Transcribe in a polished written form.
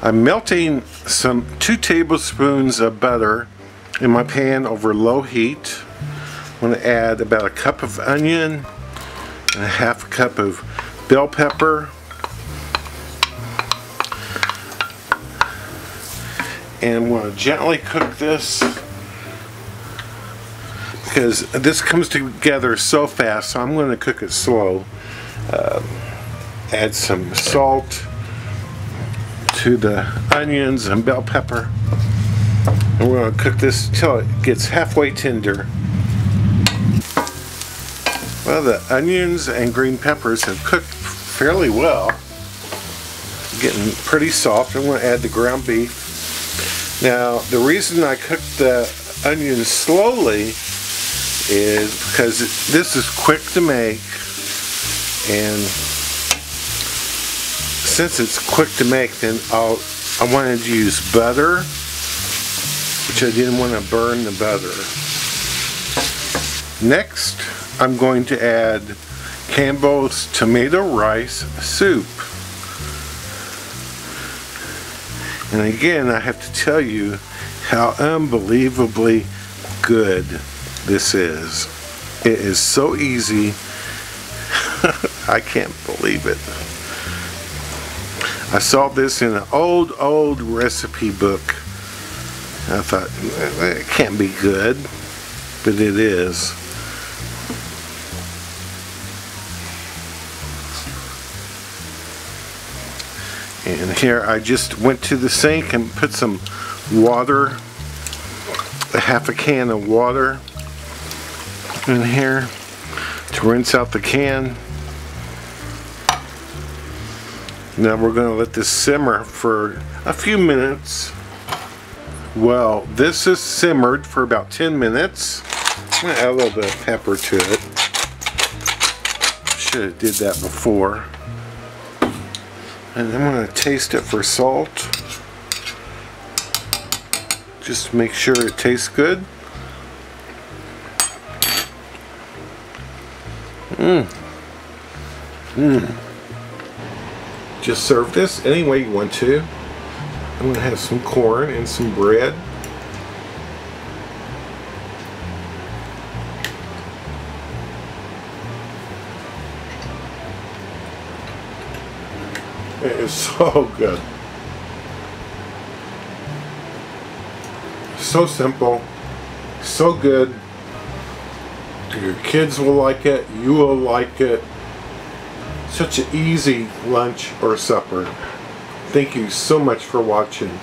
I'm melting 2 tablespoons of butter in my pan over low heat. I'm going to add about a cup of onion and a half a cup of bell pepper. And I'm going to gently cook this because this comes together so fast, so I'm going to cook it slow. Add some salt to the onions and bell pepper. And we're going to cook this till it gets halfway tender. Well, the onions and green peppers have cooked fairly well. Getting pretty soft. I'm going to add the ground beef. Now, the reason I cook the onions slowly is because this is quick to make, and since it's quick to make, then I wanted to use butter, which I didn't want to burn the butter. Next, I'm going to add Campbell's tomato rice soup. And again, I have to tell you how unbelievably good this is. It is so easy. I can't believe it. I saw this in an old recipe book. I thought, it can't be good, but it is. And here I just went to the sink and put some water, a half a can of water in here to rinse out the can. Now we're going to let this simmer for a few minutes. Well, this has simmered for about 10 minutes. I'm going to add a little bit of pepper to it. Should have did that before. And I'm going to taste it for salt. Just to make sure it tastes good. Just serve this any way you want to. I'm going to have some corn and some bread. It is so good. So simple. So good. Your kids will like it. You will like it. Such an easy lunch or supper. Thank you so much for watching.